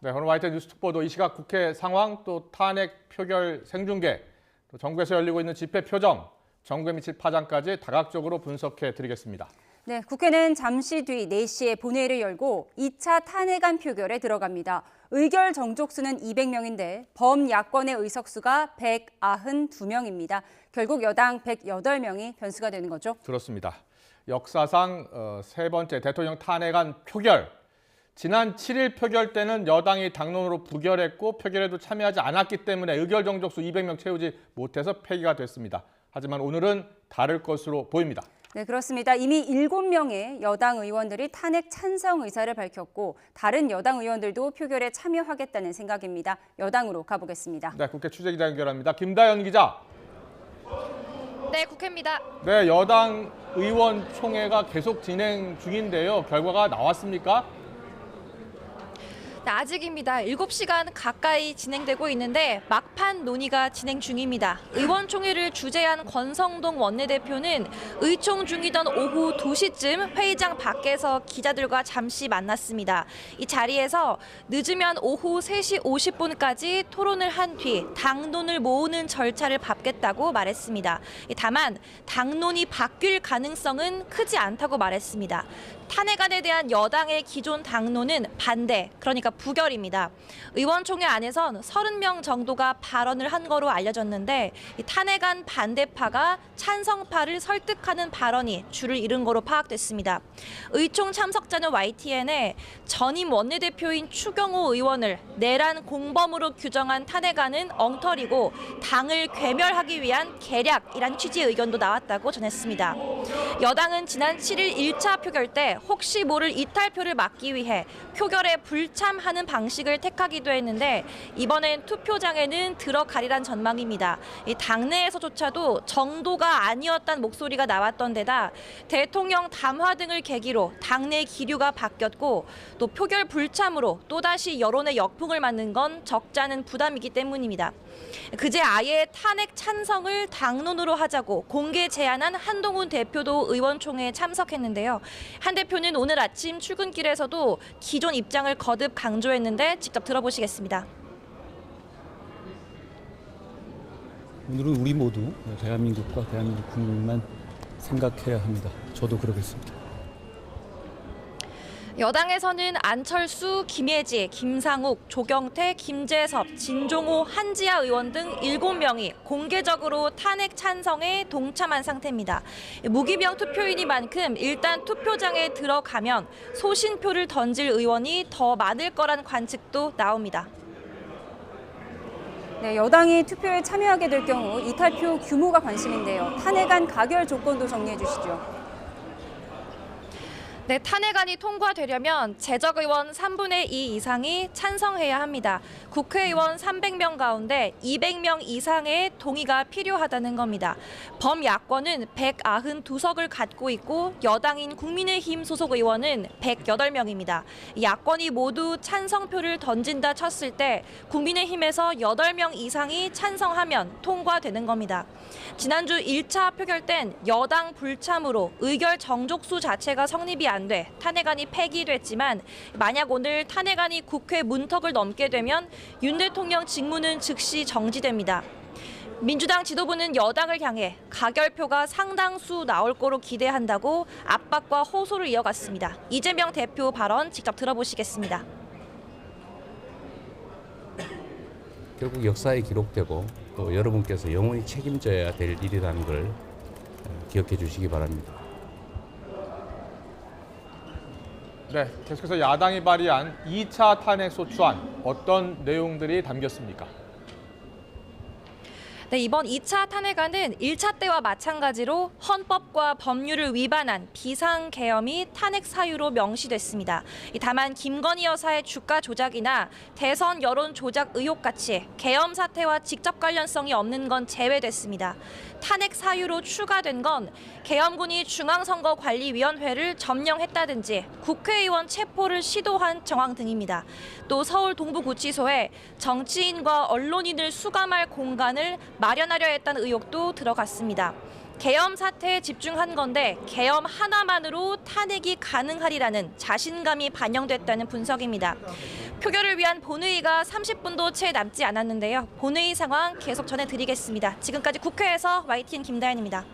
네, 오늘 YTN 뉴스 특보도 이 시각 국회 상황, 또 탄핵 표결 생중계, 또 전국에서 열리고 있는 집회 표정, 전국에 미칠 파장까지 다각적으로 분석해 드리겠습니다. 네, 국회는 잠시 뒤 4시에 본회의를 열고 2차 탄핵안 표결에 들어갑니다. 의결 정족수는 200명인데 범야권의 의석수가 192명입니다. 결국 여당 108명이 변수가 되는 거죠. 그렇습니다. 역사상 세 번째 대통령 탄핵안 표결. 지난 7일 표결 때는 여당이 당론으로 부결했고 표결에도 참여하지 않았기 때문에 의결 정족수 200명 채우지 못해서 폐기가 됐습니다. 하지만 오늘은 다를 것으로 보입니다. 네, 그렇습니다. 이미 7명의 여당 의원들이 탄핵 찬성 의사를 밝혔고 다른 여당 의원들도 표결에 참여하겠다는 생각입니다. 여당으로 가보겠습니다. 네, 국회 취재기자 연결합니다. 김다연 기자. 네, 국회입니다. 네, 여당 의원총회가 계속 진행 중인데요. 결과가 나왔습니까? 네, 아직입니다. 7시간 가까이 진행되고 있는데 막판 논의가 진행 중입니다. 의원총회를 주재한 권성동 원내대표는 의총 중이던 오후 2시쯤 회의장 밖에서 기자들과 잠시 만났습니다. 이 자리에서 늦으면 오후 3시 50분까지 토론을 한 뒤 당론을 모으는 절차를 밟겠다고 말했습니다. 다만 당론이 바뀔 가능성은 크지 않다고 말했습니다. 탄핵안에 대한 여당의 기존 당론은 반대, 그러니까 부결입니다. 의원총회 안에선 30명 정도가 발언을 한 거로 알려졌는데 이 탄핵안 반대파가 찬성파를 설득하는 발언이 줄을 이룬 거로 파악됐습니다. 의총 참석자는 YTN에 전임 원내대표인 추경호 의원을 내란 공범으로 규정한 탄핵안은 엉터리고 당을 괴멸하기 위한 계략이란 취지의 의견도 나왔다고 전했습니다. 여당은 지난 7일 1차 표결 때 혹시 모를 이탈표를 막기 위해 표결에 불참하는 방식을 택하기도 했는데 이번엔 투표장에는 들어가리란 전망입니다. 이 당내에서조차도 정도가 아니었다는 목소리가 나왔던 데다 대통령 담화 등을 계기로 당내 기류가 바뀌었고 또 표결 불참으로 또다시 여론의 역풍을 맞는 건 적잖은 부담이기 때문입니다. 그제 아예 탄핵 찬성을 당론으로 하자고 공개 제안한 한동훈 대표도 의원총회에 참석했는데요. 한 대표는 오늘 아침 출근길에서도 기존 입장을 거듭 강조했는데 직접 들어보시겠습니다. 오늘은 우리 모두 대한민국과 대한민국 국민만 생각해야 합니다. 저도 그러겠습니다. 여당에서는 안철수, 김예지, 김상욱, 조경태, 김재섭, 진종호, 한지아 의원 등 7명이 공개적으로 탄핵 찬성에 동참한 상태입니다. 무기명 투표인이만큼 일단 투표장에 들어가면 소신표를 던질 의원이 더 많을 거란 관측도 나옵니다. 네, 여당이 투표에 참여하게 될 경우 이탈표 규모가 관심인데요. 탄핵안 가결 조건도 정리해 주시죠. 네, 탄핵안이 통과되려면 재적의원 3분의 2 이상이 찬성해야 합니다. 국회의원 300명 가운데 200명 이상의 동의가 필요하다는 겁니다. 범야권은 192석을 갖고 있고 여당인 국민의힘 소속 의원은 108명입니다. 야권이 모두 찬성표를 던진다 쳤을 때 국민의힘에서 8명 이상이 찬성하면 통과되는 겁니다. 지난주 1차 표결 땐 여당 불참으로 의결 정족수 자체가 성립이 안 돼 탄핵안이 폐기됐지만 만약 오늘 탄핵안이 국회 문턱을 넘게 되면 윤 대통령 직무는 즉시 정지됩니다. 민주당 지도부는 여당을 향해 가결표가 상당수 나올 거로 기대한다고 압박과 호소를 이어갔습니다. 이재명 대표 발언 직접 들어보시겠습니다. 결국 역사에 기록되고 또 여러분께서 영원히 책임져야 될 일이라는 걸 기억해 주시기 바랍니다. 네, 계속해서 야당이 발의한 2차 탄핵 소추안 어떤 내용들이 담겼습니까? 네, 이번 2차 탄핵안은 1차 때와 마찬가지로 헌법과 법률을 위반한 비상계엄이 탄핵 사유로 명시됐습니다. 다만 김건희 여사의 주가 조작이나 대선 여론 조작 의혹같이 계엄 사태와 직접 관련성이 없는 건 제외됐습니다. 탄핵 사유로 추가된 건 계엄군이 중앙선거관리위원회를 점령했다든지 국회의원 체포를 시도한 정황 등입니다. 또 서울 동부구치소에 정치인과 언론인을 수감할 공간을 마련하려 했다는 의혹도 들어갔습니다. 계엄 사태에 집중한 건데 계엄 하나만으로 탄핵이 가능하리라는 자신감이 반영됐다는 분석입니다. 표결을 위한 본회의가 30분도 채 남지 않았는데요. 본회의 상황 계속 전해드리겠습니다. 지금까지 국회에서 YTN 김다현입니다.